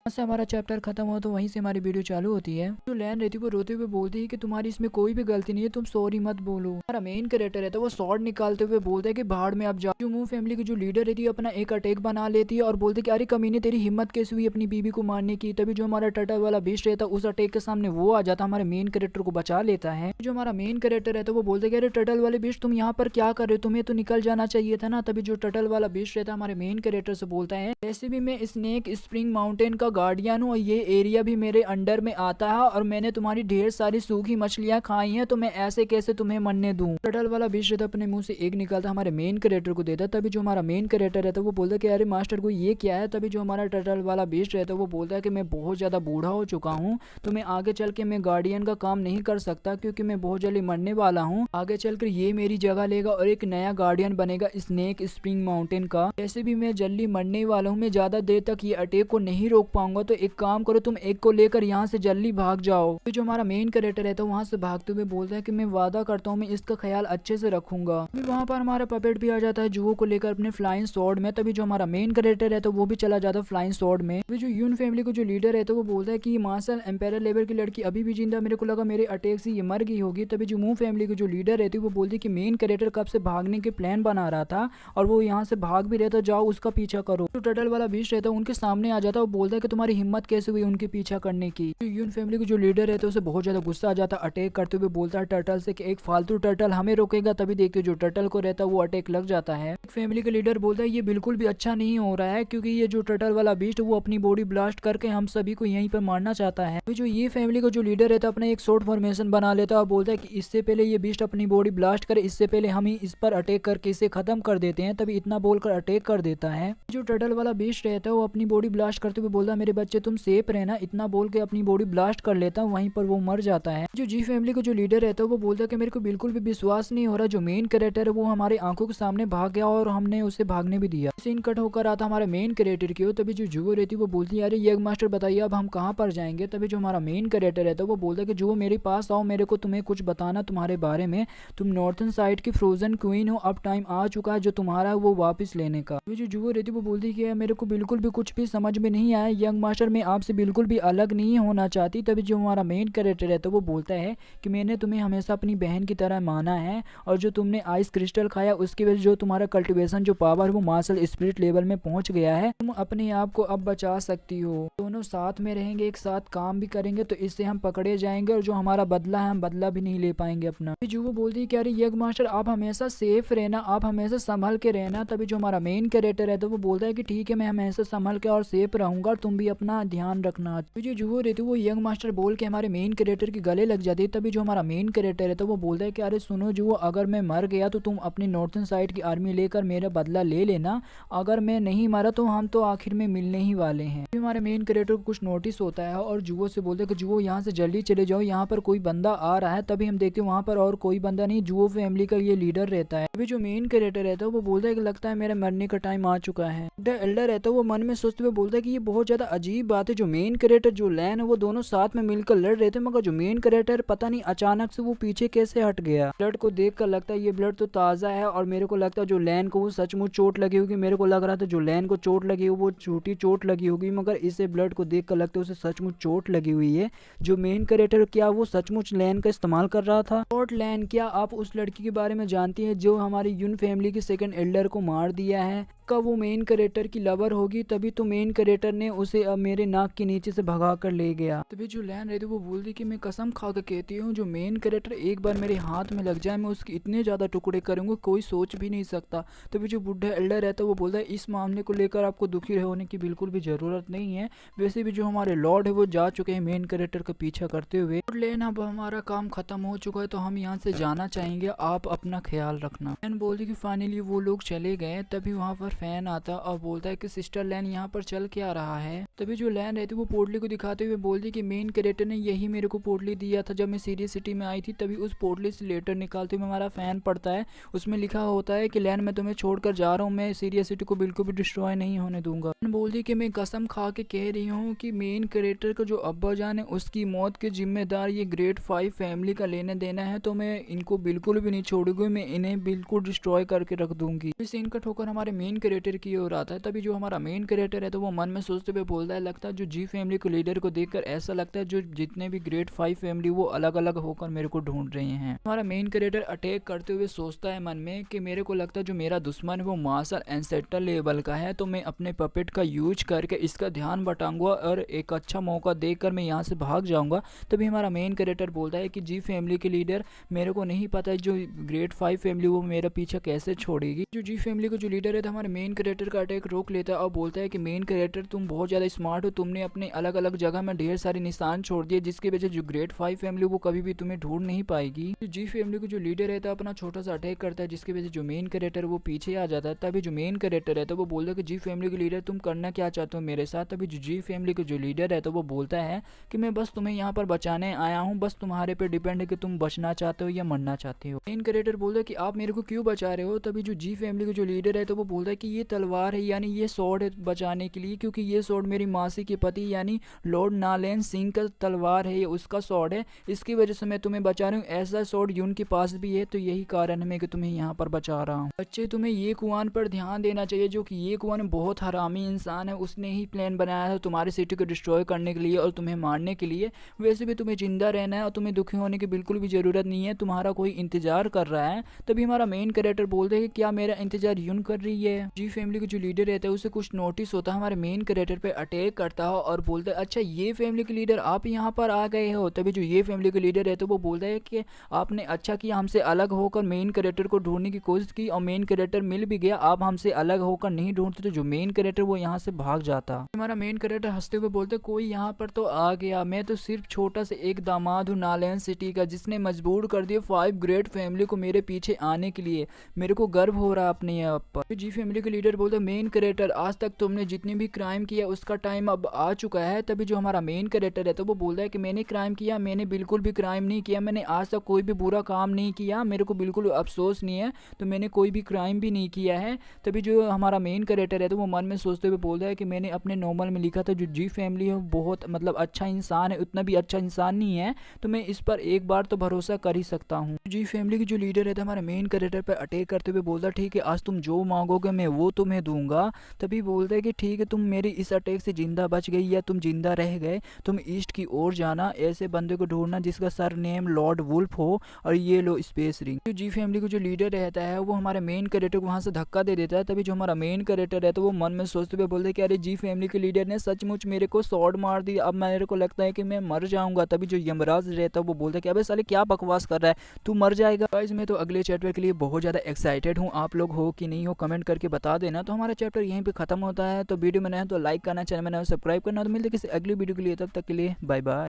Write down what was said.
से हमारा चैप्टर खत्म हुआ तो वहीं से हमारी वीडियो चालू होती है। जो लैन रहती है वो रोते हुए बोलती है कि तुम्हारी इसमें कोई भी गलती नहीं है, तुम सॉरी मत बोलो। हमारा मेन कैरेक्टर रहता है वो स्वॉर्ड निकालते हुए बोलता है कि भाड़ में आप जाओ। जो मूव फैमिली की जो लीडर रहती है अपना एक अटैक बना लेती है और बोलती है कि अरे कमीने तेरी हिम्मत कैसे हुई अपनी बीबी को मारने की। तभी जो हमारा टर्टल वाला बीस्ट रहता है उस अटैक के सामने वो आ जाता है, हमारे मेन कैरेक्टर को बचा लेता है। जो हमारा मेन कैरेक्टर रहता है वो बोलते है कि अरे टर्टल वाले बीस्ट तुम यहाँ पर क्या कर रहे हो, तुम्हें तो निकल जाना चाहिए था ना। तभी जो टर्टल वाला बीस्ट रहता है हमारे मेन कैरेक्टर से बोलता है वैसे भी मैं स्नेक स्प्रिंग माउंटेन का गार्डियन हूँ और ये एरिया भी मेरे अंडर में आता है और मैंने तुम्हारी ढेर सारी सूखी मछलियां खाई हैं, तो मैं ऐसे कैसे तुम्हें मरने दूं। टर्टल वाला बीस्ट रहता अपने मुंह से एक निकालता हमारे मेन कैरेक्टर को देता। तभी जो हमारा मेन कैरेक्टर रहता है वो बोलता है कि अरे मास्टर को ये क्या है। तभी जो हमारा टर्टल वाला बीस्ट रहता है वो बोलता है कि मैं बहुत ज्यादा बूढ़ा हो चुका हूँ, तो मैं आगे चल के मैं गार्डियन का काम नहीं कर सकता क्योंकि मैं बहुत जल्दी मरने वाला हूँ। आगे चलकर ये मेरी जगह लेगा और एक नया गार्डियन बनेगा स्नेक स्प्रिंग माउंटेन का। वैसे भी मैं जल्दी मरने वाला हूँ, मैं ज्यादा देर तक ये अटैक को नहीं रोक पाऊंगा, तो एक काम करो तुम एक को लेकर यहाँ से जल्दी भाग जाओ। तो जो हमारा मेन कैरेक्टर रहता है वहाँ से भागते हुए बोलता है कि मैं वादा करता हूँ मैं इसका ख्याल अच्छे से रखूंगा। वहाँ पर हमारा पपेट भी आ जाता है जुओ को लेकर अपने फ्लाइंग स्वॉर्ड में। तभी जो हमारा मेन कैरेक्टर रहता है वो भी चला जाता है फ्लाइंग स्वॉर्ड में। जो यून फैमिली को जो लीडर रहता है वो बोलता है कि मार्शल एम्पायर लेवल की लड़की अभी भी जिंदा, मेरे को लगा मेरे अटैक से ये मर गई होगी। तभी जो मूव फैमिली की जो लीडर रहती है वो बोलती है कि मेन कैरेक्टर कब से भागने के प्लान बना रहा था और वो यहाँ से भाग भी रहता, जाओ उसका पीछा करो। जो टर्टल वाला बीस्ट रहता है उनके सामने आ जाता है और बोलता है कि तुम्हारी हिम्मत कैसे हुई उनके पीछा करने की। यून फैमिली की जो लीडर रहता है उसे बहुत ज्यादा गुस्सा आ जाता है, अटैक करते हुए बोलता है टर्टल से कि एक फालतू टर्टल हमें रोकेगा। तभी देखते जो टर्टल को रहता है वो अटैक लग जाता है। फैमिली के लीडर बोलता है ये बिल्कुल भी अच्छा नहीं हो रहा है क्योंकि ये जो टर्टल वाला बीस्ट वो अपनी बॉडी ब्लास्ट करके हम सभी को यहीं पर मारना चाहता है। जो ये फैमिली का जो लीडर रहता है अपना एक शॉर्ट फॉर्मेशन बना लेता है और बोलता है कि इससे पहले ये बीस्ट अपनी बॉडी ब्लास्ट करे, इससे पहले हम ही इस पर अटैक करके इसे खत्म कर देते हैं। तभी इतना बोलकर अटैक कर देता है। जो टर्टल वाला बीस्ट रहता है वो अपनी बॉडी ब्लास्ट करते हुए बोलता है मेरे बच्चे तुम सेफ रहना, इतना बोल के अपनी बॉडी ब्लास्ट कर लेता है, वहीं पर वो मर जाता है। जो जी फैमिली का जो लीडर रहता है वो बोलता है कि मेरे को बिल्कुल भी विश्वास नहीं हो रहा जो मेन कैरेक्टर है वो हमारे आंखों के सामने भाग गया और हमने उसे भागने भी दिया। सीन कट होकर आता हमारे मेन कैरेक्टर की। तभी जो जुओ रहती है वो बोलती है अरे यग मास्टर बताइए अब हम कहाँ पर जाएंगे। तभी जो हमारा मेन कैरेक्टर रहता है वो बोलता है कि जुओ मेरे पास आओ, मेरे को तुम्हें कुछ बताना तुम्हारे बारे में। तुम नॉर्थन साइड की फ्रोजन क्वीन हो, अब टाइम आ चुका है जो तुम्हारा वो वापस लेने का। जो जुओ रहती है वो बोलती है कि मेरे को बिल्कुल भी कुछ भी समझ में नहीं आया यंग मास्टर, मैं आपसे बिल्कुल भी अलग नहीं होना चाहती। तभी जो हमारा मेन कैरेक्टर रहता है वो बोलता है कि मैंने तुम्हें हमेशा अपनी बहन की तरह माना है और जो तुमने आइस क्रिस्टल खाया उसकी वजह से जो तुम्हारा कल्टीवेशन जो पावर वो मार्शल स्पिरिट लेवल में पहुंच गया है, तुम अपने आप को अब बचा सकती हो। दोनों साथ में रहेंगे, एक साथ काम भी करेंगे तो इससे हम पकड़े जाएंगे और जो हमारा बदला है हम बदला भी नहीं ले पाएंगे अपना। जो वो बोलती है कि अरे यग मास्टर आप हमेशा सेफ रहना, आप हमेशा संभल के रहना। तभी जो हमारा मेन कैरेक्टर है तो वो बोलता है कि ठीक है मैं हमेशा संभल के और सेफ रहूंगा और तुम भी अपना ध्यान रखना। जो जुओ रहती है वो यंग मास्टर बोल के हमारे मेन कैरेक्टर के गले लग जाती है। तभी जो हमारा मेन कैरेक्टर है तो वो बोलता है कि अरे सुनो जुओ अगर मैं मर गया तो तुम अपनी नॉर्थन साइड की आर्मी लेकर मेरा बदला ले लेना, अगर मैं नहीं मरा तो हम तो आखिर में मिलने ही वाले हैं। हमारे मेन कैरेक्टर को कुछ नोटिस होता है और जुओ से बोलते हैं कि जुओ यहाँ से जल्दी चले जाओ, यहाँ पर कोई बंदा आ रहा है। तभी हम देखते हैं वहाँ पर और कोई बंदा नहीं, जुओ फैमिली का ये लीडर रहता है। अभी जो मेन कैरेक्टर रहता है वो बोलता है कि लगता है मेरा मरने का टाइम आ चुका है। द एल्डर रहता है वो मन में सोचते हुए बोलता है कि ये बहुत ज्यादा अजीब बात है, जो मेन कैरेक्टर जो लैन है वो दोनों साथ में मिलकर लड़ रहे थे मगर जो मेन कैरेक्टर पता नहीं अचानक से वो पीछे कैसे हट गया। ब्लड को देखकर लगता है ये ब्लड तो ताजा है और मेरे को लगता है जो लैन को वो सचमुच चोट लगी होगी। मेरे को लग रहा था जो लैन को चोट लगी वो छोटी चोट लगी होगी मगर इसे ब्लड को देखकर लगता है उसे सचमुच चोट लगी हुई है। जो मेन कैरेक्टर क्या वो सचमुच लैन का इस्तेमाल कर रहा था। लॉर्ड लैन क्या आप उस लड़की के बारे में जानती है जो हमारी यून फैमिली के सेकंड एल्डर को मार दिया है? का वो मेन कैरेक्टर की लवर होगी, तभी तो मेन कैरेक्टर ने उसे अब मेरे नाक के नीचे से भगा कर ले गया। तभी जो लैन रहती वो बोलती कि मैं कसम खा के कहती हूँ जो मेन कैरेक्टर एक बार मेरे हाथ में लग जाए मैं उसके इतने ज्यादा टुकड़े करूंगा कोई सोच भी नहीं सकता। तभी जो बुढ़ा एल्डर रहता है वो बोलता है इस मामले को लेकर आपको दुखी होने की बिल्कुल भी जरूरत नहीं है, वैसे भी जो हमारे लॉर्ड है वो जा चुके हैं मेन कैरेक्टर का पीछा करते हुए। लैन अब हमारा काम खत्म हो चुका है तो हम यहाँ से जाना चाहेंगे, आप अपना ख्याल रखना। लैन बोलती कि फाइनली वो लोग चले गए। तभी वहाँ पर फैन आता और बोलता है कि सिस्टर लैन यहाँ पर चल के आ रहा है। तभी जो लैन रहती वो पोटली को दिखाते हुए बोलती कि मेन कैरेक्टर ने यही मेरे को पोटली दिया था जब मैं सीरियस सिटी में आई थी। तभी उस पोटली से लेटर निकालते हुए हमारा फैन पड़ता है, उसमें लिखा होता है कि लैन मैं तुम्हें छोड़कर जा रहा हूँ, मैं सीरियस सिटी को बिल्कुल भी डिस्ट्रॉय नहीं होने दूंगा। बोलती कि मैं कसम खा के कह रही हूँ कि मेन कैरेक्टर का जो अब्बा जान है उसकी मौत के जिम्मेदार ये ग्रेट 5 फैमिली का लेने देना है, तो मैं इनको बिल्कुल भी नहीं छोड़ूंगी, मैं इन्हें बिल्कुल डिस्ट्रॉय करके रख दूंगी। इस सीन कट होकर हमारे मेन कैरेक्टर की ओर आता है। तभी जो हमारा मेन कैरेक्टर है तो वो मन में सोचते हुए बोलता है, लगता है जो जी फैमिली को लीडर को देखकर ऐसा लगता है जो जितने भी ग्रेड 5 फैमिली वो अलग अलग होकर मेरे को ढूंढ रहे हैं। हमारा मेन कैरेक्टर अटैक करते हुए सोचता है मन में कि मेरे को लगता है जो मेरा दुश्मन है वो मार्शल एंसेस्टर लेवल का है, तो मैं अपने पपेट का यूज करके इसका ध्यान बटाऊंगा और एक अच्छा मौका देखकर मैं यहाँ से भाग जाऊंगा। तभी हमारा मेन कैरेक्टर बोलता है कि जी फैमिली के लीडर मेरे को नहीं पता है जो ग्रेड 5 फैमिली वो मेरा पीछा कैसे छोड़ेगी। जो जी फैमिली का जो लीडर है तो हमारे मेन कैरेक्टर का अटैक रोक लेता है और बोलता है कि मेन कैरेक्टर तुम बहुत ज़्यादा स्मार्ट हो, तुमने अपने अलग अलग जगह में ढेर सारे निशान छोड़ दिए जिसकी वजह से जो ग्रेड 5 फैमिली वो कभी भी तुम्हें ढूंढ नहीं पाएगी। जो जी फैमिली का जो लीडर है तो अपना छोटा सा अटैक करता है जिसकी वजह से जो मेन कैरेक्टर वो पीछे आ जाता है। तभी जो मेन कैरेक्टर है तो वो बोलता है कि जी फैमिली के लीडर तुम करना क्या चाहते हो मेरे साथ। तभी जो जी फैमिली का जो लीडर है तो वो बोलता है कि मैं बस तुम्हें यहाँ पर बचाने आया हूँ, बस तुम्हारे पे डिपेंड है कि तुम बचना चाहते हो या मरना चाहते हो। मेन कैरेक्टर बोलता है कि आप मेरे को क्यों बचा रहे हो। तभी जो जी फैमिली का जो लीडर है तो वो बोलता है कि ये तलवार है यानी ये स्वॉर्ड है बचाने के लिए, क्योंकि ये स्वॉर्ड मेरी मासी के पति यानी लॉर्ड नालेन सिंह का तलवार है, ये उसका स्वॉर्ड है, इसकी वजह से मैं तुम्हें बचा रही हूँ। ऐसा स्वॉर्ड यून के पास भी है तो यही कारण है मैं कि तुम्हें यहाँ पर बचा रहा हूँ। बच्चे तुम्हें ये कुआन पर ध्यान देना चाहिए, जो कि ये कुआन बहुत हरामी इंसान है, उसने ही प्लान बनाया है तुम्हारी सिटी को डिस्ट्रॉय करने के लिए और तुम्हें मारने के लिए। वैसे भी तुम्हें जिंदा रहना है और तुम्हें दुखी होने की बिल्कुल भी जरूरत नहीं है, तुम्हारा कोई इंतजार कर रहा है। तभी हमारा मेन कैरेक्टर बोलते हैं कि क्या मेरा इंतजार यून कर रही है। जी फैमिली के जो लीडर रहता है उसे कुछ नोटिस होता है, हमारे मेन कैरेक्टर पे अटैक करता है और बोलता है अच्छा ये फैमिली के लीडर आप यहाँ पर आ गए हो। तभी जो ये फैमिली के लीडर है तो वो बोलता है कि आपने अच्छा किया हमसे अलग होकर मेन कैरेक्टर को ढूंढने की कोशिश की और मेन कैरेक्टर मिल भी गया, आप हमसे अलग होकर नहीं ढूंढते। तो जो मेन कैरेक्टर वो यहाँ से भाग जाता। हमारा मेन कैरेक्टर हंसते हुए बोलते कोई यहाँ पर तो आ गया, मैं तो सिर्फ छोटा से एक दामाद हूँ नालैंड सिटी का, जिसने मजबूर कर दिया 5 ग्रेट फैमिली को मेरे पीछे आने के लिए, मेरे को गर्व हो रहा अपने आप पर। जी फैमिली के लीडर बोलते मेन कैरेक्टर आज तक तुमने जितनी भी क्राइम किया उसका टाइम अब आ चुका है। तभी जो हमारा मेन कैरेक्टर है तो वो बोलता है कि मैंने क्राइम किया, मैंने बिल्कुल भी क्राइम नहीं किया, मैंने आज तक कोई भी बुरा काम नहीं किया, मेरे को बिल्कुल अफसोस नहीं है, तो मैंने कोई भी क्राइम भी नहीं किया है। तभी जो हमारा मेन कैरेक्टर है तो वो मन में सोचते हुए बोलता है कि मैंने अपने नॉर्मल में लिखा था जो जी फैमिली है बहुत मतलब अच्छा इंसान है, उतना भी अच्छा इंसान नहीं है, तो मैं इस पर एक बार तो भरोसा कर ही सकता हूँ। जी फैमिली की जो लीडर है तो हमारे मेन कैरेक्टर पर अटैक करते हुए बोलता ठीक है आज तुम जो मांगोगे मैं वो तुम्हें दूंगा। तभी बोलता है कि ठीक है तुम मेरी इस अटैक से जिंदा बच गई या तुम जिंदा रह गए, तुम ईस्ट की ओर जाना, ऐसे बंदे को ढूंढना जिसका सर नेम लॉर्ड वुल्फ हो और ये लो स्पेस रिंग। जो जी फैमिली को जो लीडर रहता है वो हमारे मेन कैरेक्टर को वहाँ से धक्का दे देता है। तभी जो हमारा मेन कैरेक्टर है तो वो मन में सोचते हुए बोलते हैं कि अरे जी फैमिली के लीडर ने सचमुच मेरे को स्वॉर्ड मार दी, अब मेरे को लगता है कि मैं मर जाऊंगा। तभी जो यमराज रहता है वो बोलता है कि अबे साले क्या बकवास कर रहा है, तू मर जाएगा। गाइस मैं तो अगले चैप्टर के लिए बहुत ज़्यादा एक्साइटेड हूँ, आप लोग हो कि नहीं हो कमेंट करके बता देना। तो हमारा चैप्टर यहीं पे खत्म होता है, तो वीडियो में नया तो लाइक करना, चैनल में नया सब्सक्राइब करना। तो मिलते किसी अगली वीडियो के लिए, तब तक के लिए बाय बाय।